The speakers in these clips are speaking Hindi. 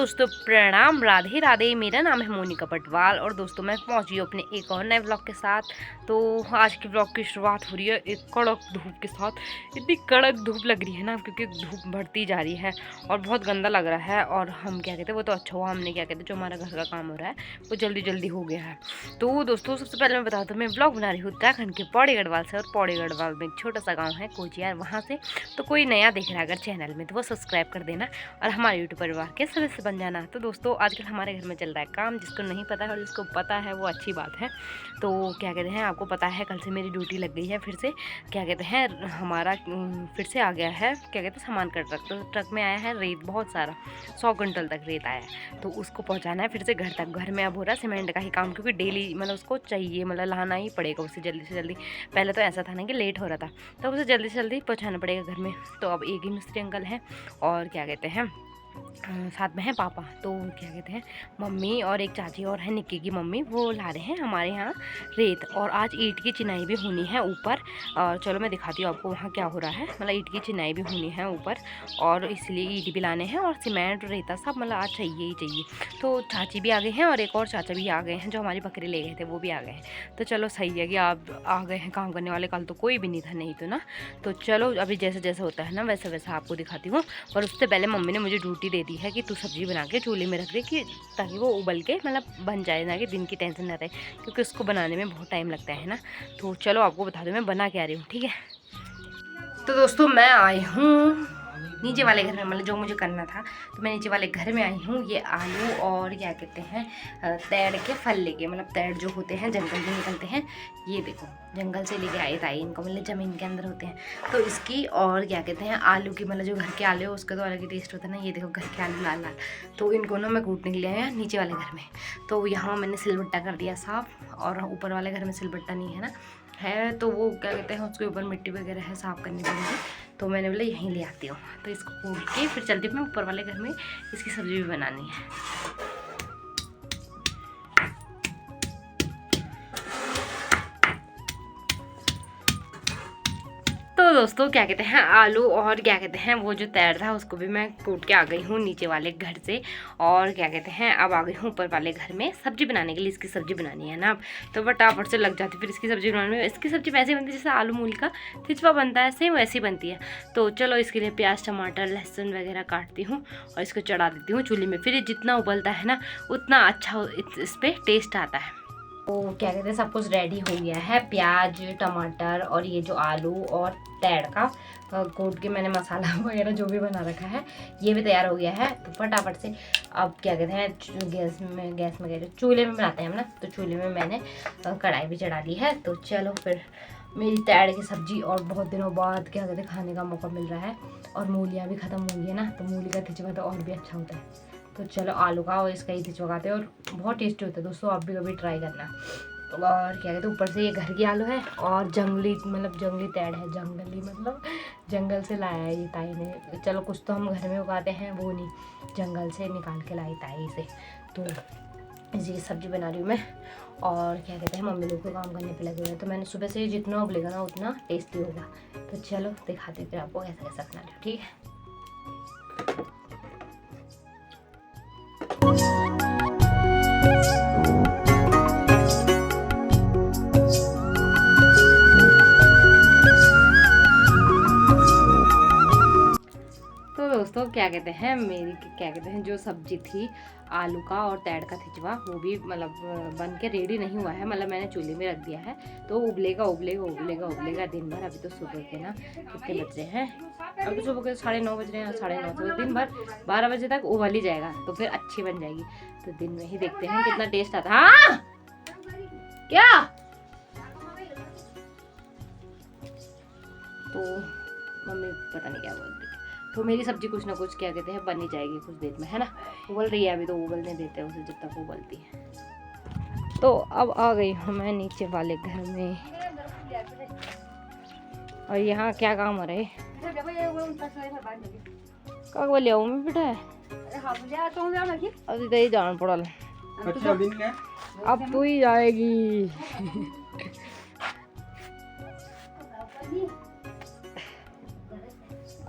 दोस्तों प्रणाम, राधे राधे। मेरा नाम है मोनिका पटवाल और दोस्तों मैं पहुंची हूँ अपने एक और नए व्लॉग के साथ। तो आज के व्लॉग की शुरुआत हो रही है एक कड़क धूप के साथ। इतनी कड़क धूप लग रही है ना, क्योंकि धूप बढ़ती जा रही है और बहुत गंदा लग रहा है। और हम क्या कहते हैं, वो तो अच्छा हुआ हमने क्या कहते हैं जो हमारा घर का काम हो रहा है वो जल्दी जल्दी हो गया है। तो दोस्तों सबसे पहले मैं बता दूँ, मैं व्लॉग बना रही हूँ उत्तराखंड के पौड़ी गढ़वाल से। और पौड़ी गढ़वाल में एक छोटा सा गाँव है कोचियार, वहाँ से। तो कोई नया देख रहा है अगर चैनल में तो वो सब्सक्राइब कर देना और हमारे यूट्यूब परिवार के सदस्य बन जाना। तो दोस्तों आजकल हमारे घर में चल रहा है काम, जिसको नहीं पता है और जिसको पता है वो अच्छी बात है। तो क्या कहते हैं, आपको पता है कल से मेरी ड्यूटी लग गई है फिर से। क्या कहते हैं, हमारा फिर से आ गया है क्या कहते हैं सामान का ट्रक। तो ट्रक में आया है रेत बहुत सारा, 100 क्विंटल तक रेत आया है। तो उसको पहुंचाना है फिर से घर तक। घर में अब हो रहा है सीमेंट का ही काम, क्योंकि डेली मतलब उसको चाहिए, मतलब लाना ही पड़ेगा उसे जल्दी से जल्दी। पहले तो ऐसा था ना कि लेट हो रहा था, तो उसे जल्दी से जल्दी पहुँचाना पड़ेगा घर में। तो अब एक ही मिस्त्री अंकल हैं और क्या कहते हैं साथ में है पापा। तो क्या कहते हैं मम्मी और एक चाची और है निक्की की मम्मी, वो ला रहे हैं हमारे यहाँ रेत। और आज ईंट की चिनाई भी होनी है ऊपर। और चलो मैं दिखाती हूँ आपको वहाँ क्या हो रहा है। मतलब ईंट की चिनाई भी होनी है ऊपर, और इसलिए ईंट भी लाने हैं और सीमेंट रेता सब मतलब आज चाहिए ही चाहिए। तो चाची भी आ गए हैं और एक और चाचा भी आ गए हैं जो हमारी बकरी ले गए थे, वो भी आ गए हैं। तो चलो सही है कि आप आ गए हैं काम करने वाले। कल तो कोई भी नहीं था, नहीं तो ना। तो चलो अभी जैसे जैसे होता है ना वैसे वैसा आपको दिखाती हूँ। और उससे पहले मम्मी ने मुझे ड्यूटी दे दी है कि तू सब्ज़ी बना के चूल्हे में रख दे, कि ताकि वो उबल के मतलब बन जाए ना, कि दिन की टेंशन ना रहे, क्योंकि उसको बनाने में बहुत टाइम लगता है ना। तो चलो आपको बता दूँ मैं बना के आ रही हूँ, ठीक है। तो दोस्तों मैं आई हूँ नीचे वाले घर में, मतलब जो मुझे करना था। तो मैं नीचे वाले घर में आई हूँ। ये आलू और क्या कहते हैं तैड़ के फल लेके, मतलब तैड़ जो होते हैं जंगल में निकलते हैं, ये देखो जंगल से लेके आए ताई इनको, मतलब ज़मीन के अंदर होते हैं। तो इसकी और क्या कहते हैं आलू की, मतलब जो घर के आलू है उसका तो अलग ही टेस्ट होता है ना। ये देखो घर के आलू लाल लाल। तो इनको ना मैं कूटने के लिए आया नीचे वाले घर में। तो यहाँ मैंने सिलबट्टा कर दिया साफ़, और ऊपर वाले घर में सिलबट्टा नहीं है ना, है तो वो क्या कहते हैं उसके ऊपर मिट्टी वगैरह है, साफ़ करनी पड़ेगी। तो मैंने बोला यहीं ले आती हूँ। तो इसको कूट के फिर चलती हूँ मैं ऊपर वाले घर में, इसकी सब्ज़ी भी बनानी है। तो दोस्तों क्या कहते हैं आलू और क्या कहते हैं वो जो तैर था उसको भी मैं कूट के आ गई हूँ नीचे वाले घर से। और क्या कहते हैं अब आ गई हूँ ऊपर वाले घर में सब्जी बनाने के लिए। इसकी सब्जी बनानी है ना अब, तो फटाफट से लग जाती फिर इसकी सब्जी बनाने में। इसकी सब्जी वैसे बनती है जैसे आलू मूली का थिचवा बनता है, सेम वैसी बनती है। तो चलो इसके लिए प्याज टमाटर लहसुन वगैरह काटती हूँ और इसको चढ़ा देती हूँ चूल्हे में। फिर ये जितना उबलता है ना उतना अच्छा इस पर टेस्ट आता है। तो क्या कहते हैं सब कुछ रेडी हो गया है, प्याज टमाटर और ये जो आलू और तैड़ का कूट के मैंने मसाला वगैरह जो भी बना रखा है ये भी तैयार हो गया है। तो फटाफट से अब क्या कहते हैं गैस में चूल्हे में बनाते हैं हम ना, तो चूल्हे में मैंने कढ़ाई भी चढ़ा दी है। तो चलो फिर मेरी तैड़ की सब्जी और बहुत दिनों बाद क्या कहते हैं खाने का मौका मिल रहा है। और मूलियाँ भी ख़त्म हो गई है ना, तो मूली का खिचवा तो और भी अच्छा होता है। तो चलो आलू का और इसका ही खिचवाते हैं और बहुत टेस्टी होता है दोस्तों, आप भी कभी ट्राई करना। और क्या कहते हैं ऊपर से ये घर की आलू है और जंगली मतलब जंगली तैड़ है, जंगली मतलब जंगल से लाया है ये ताई ने। चलो कुछ तो हम घर में उगाते हैं, वो नहीं जंगल से निकाल के लाई ताई से। तो इसी की सब्ज़ी बना रही हूँ मैं। और क्या कहते हैं मम्मी लोग को काम करने पे लगे हुए हैं, तो मैंने सुबह से जितना उबलेगा ना उतना टेस्टी होगा। तो चलो दिखाते फिर आपको कैसा कैसा बना रही हूँ, ठीक है। तो दोस्तों क्या कहते हैं मेरी क्या कहते हैं जो सब्जी थी आलू का और तैड़ का थिचवा, वो भी मतलब बन के रेडी नहीं हुआ है, मतलब मैंने चूल्हे में रख दिया है। तो उबलेगा उबलेगा उबलेगा उबलेगा दिन भर। अभी तो सुबह के ना कितने बज रहे हैं, अभी तो सुबह के 9:30 बज रहे हैं, 9:30 तो दिन भर 12 बजे तक उबल ही जाएगा, तो फिर अच्छी बन जाएगी। तो दिन में ही देखते हैं कितना टेस्ट आता है। हाँ क्या तो मम्मी पता नहीं क्या बोलती। तो मेरी सब्जी कुछ ना कुछ क्या कहते हैं बन ही जाएगी कुछ देर में, है ना। उबल रही है अभी, तो उबलने देते हैं उसे जब तक उबलती है। तो अब आ गई हूँ मैं नीचे वाले घर में। और यहाँ क्या काम हो रहा है, क्या बोले मैं बेटा है अभी तो ही जान पड़ा। अब तू ही जाएगी।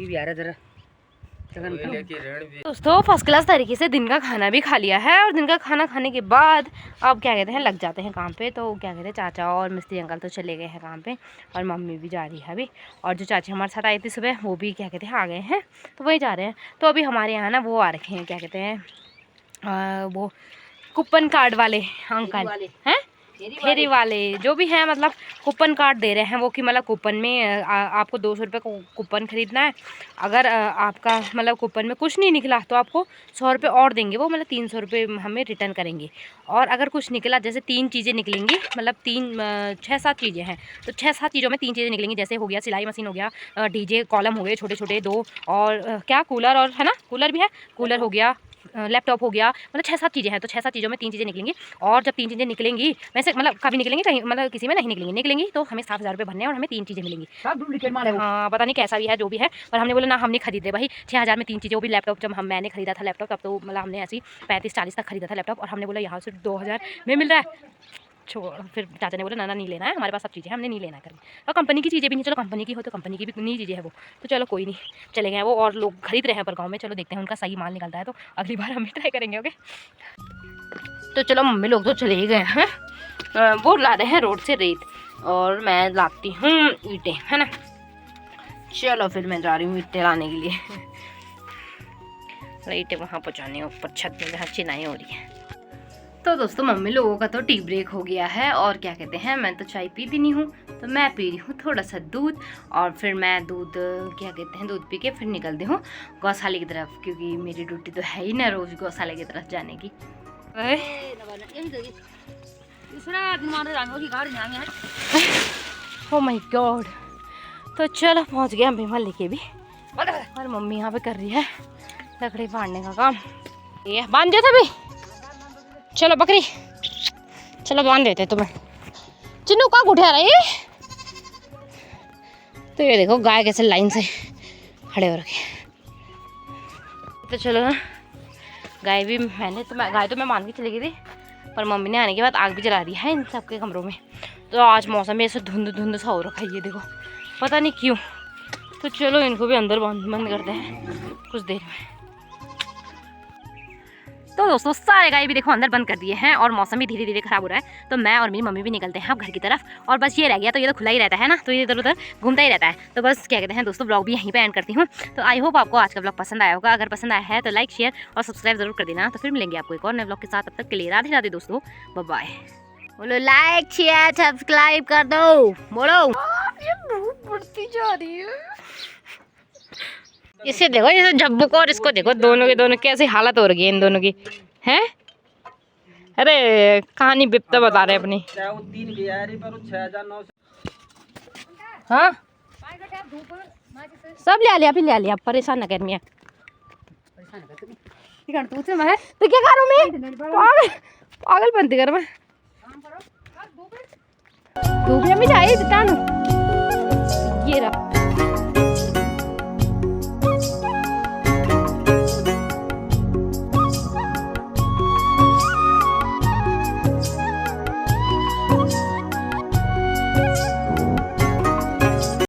ये भी आ रहा जरा कोयले की ऋण भी दोस्तों फर्स्ट क्लास तरीके से दिन का खाना भी खा लिया है और दिन का खाना खाने के बाद अब क्या कहते हैं लग जाते हैं काम पे। तो क्या कहते हैं चाचा और मिस्त्री अंकल तो चले गए हैं काम पे और मम्मी भी जा रही है अभी। और जो चाची हमारे साथ आई थी सुबह वो भी क्या कहते हैं आ गए हैं, तो वही जा रहे हैं। तो अभी हमारे यहाँ ना वो आ रखे हैं क्या कहते हैं वो कूपन कार्ड वाले अंकल हैं, फेरी वाले जो भी हैं, मतलब कूपन कार्ड दे रहे हैं वो कि मतलब कूपन में आपको 200 रुपये कूपन ख़रीदना है। अगर आपका मतलब कूपन में कुछ नहीं निकला तो आपको 100 रुपये और देंगे वो, मतलब 300 रुपये हमें रिटर्न करेंगे। और अगर कुछ निकला, जैसे 3 चीज़ें निकलेंगी, मतलब 6-7 चीज़ें हैं, तो 6-7 चीज़ों में 3 चीज़ें निकलेंगी। जैसे हो गया सिलाई मशीन, हो गया डीजे कॉलम हो गए छोटे छोटे 2, और क्या कूलर, और है ना कूलर भी है, कूलर हो गया, लैपटॉप हो गया, मतलब 6-7 चीज़ें हैं। तो 6-7 चीज़ों में 3 चीज़ें निकलेंगी। और जब 3 चीज़ें निकलेंगी, वैसे मतलब कभी निकलेंगी कहीं, मतलब किसी में नहीं निकलेंगी तो हमें 7,000 रुपये भरने हैं और हमें 3 चीज़ें मिलेंगी। हाँ पता नहीं कैसा भी है जो भी है, पर हमने बोला ना हम नहीं खरीद रहे भाई 6,000 में 3 चीज़ें, वो भी लैपटॉप। जब मैंने खरीदा था लैपटॉप तब तो मतलब हमने ऐसी 35-40 तक खरीदा था लैपटॉप, और हमने बोला यहाँ सिर्फ 2,000 में मिल रहा है। छोड़, फिर चाचा ने बोला ना नहीं लेना है, हमारे पास सब चीज़ें हैं, हमने नहीं लेना है करके। और कंपनी की चीज़ें भी नहीं, चलो कंपनी की हो तो कंपनी की भी नई चीज़ें है वो, तो चलो कोई नहीं, चले गए वो। और लोग खरीद रहे हैं पर गाँव में, चलो देखते हैं उनका सही माल निकलता है तो अगली बार हम भी ट्राई करेंगे। ओके तो चलो मम्मी लोग तो चले ही गए हैं, वो ला रहे हैं रोड से रेत और मैं लाती हूँ ईंटें, है ना। चलो फिर मैं जा रही हूँ ईंटें लाने के लिए, ईंटें वहाँ पहुँचाने ऊपर छत में जहाँ चिनाई हो रही है। तो दोस्तों मम्मी लोगों का तो टी ब्रेक हो गया है और क्या कहते हैं मैं तो चाय पीती नहीं हूँ, तो मैं पी रही हूँ थोड़ा सा दूध। और फिर मैं दूध क्या कहते हैं दूध पी के फिर निकलती हूँ गौशाले की तरफ, क्योंकि मेरी ड्यूटी तो है ही ना रोज़ गौशाले की तरफ जाने की। Oh my God. तो चलो पहुँच गए हम भीमल लेके भी, और मम्मी यहाँ पे कर रही है लकड़ी फाड़ने का काम। ये बांध दिया था भी, चलो बकरी चलो बांध देते तुम्हें। चिन्नू कहाँ उठा रही है? तो ये देखो गाय कैसे लाइन से खड़े हो रखे। तो चलो ना, गाय भी गाय तो मैं मान के चली गई थी, पर मम्मी ने आने के बाद आग भी जला दी है इन सबके कमरों में। तो आज मौसम में ऐसे धुंध सा हो रखा है, ये देखो पता नहीं क्यों। तो चलो इनको भी अंदर बंद करते हैं कुछ देर में। तो दोस्तों सारे गाय भी देखो अंदर बंद कर दिए हैं और मौसम भी धीरे धीरे खराब हो रहा है। तो मैं और मेरी मम्मी भी निकलते हैं अब घर की तरफ, और बस ये रह गया, तो ये तो खुला ही रहता है ना, तो ये इधर उधर घूमता ही रहता है। तो बस क्या कहते हैं दोस्तों ब्लॉग भी यहीं पे एंड करती हूँ। तो आई होप आपको आज का ब्लॉग पसंद आया होगा। अगर पसंद आया है तो लाइक शेयर और सब्सक्राइब जरूर कर देना। तो फिर मिलेंगे आपको एक और नए ब्लॉग के साथ, तब तक के लिए राधे राधे दोस्तों, बाय बाय। बोलो लाइक शेयर सब्सक्राइब कर दो, बोलो। ये धूप बढ़ती जा रही है, इसे देखो, इसे झब्बू को और इसको देखो, दोनों के दोनों कैसी हालत हो रही है इन दोनों की, हैं? अरे कहानी बिप्ता बता रहे अपनी। हाँ सब ले लिया, परेशान ना कर मियाँ। तो क्या करूँ मैं, पागल बनती कर मैं। धूप में जाए ये रहा।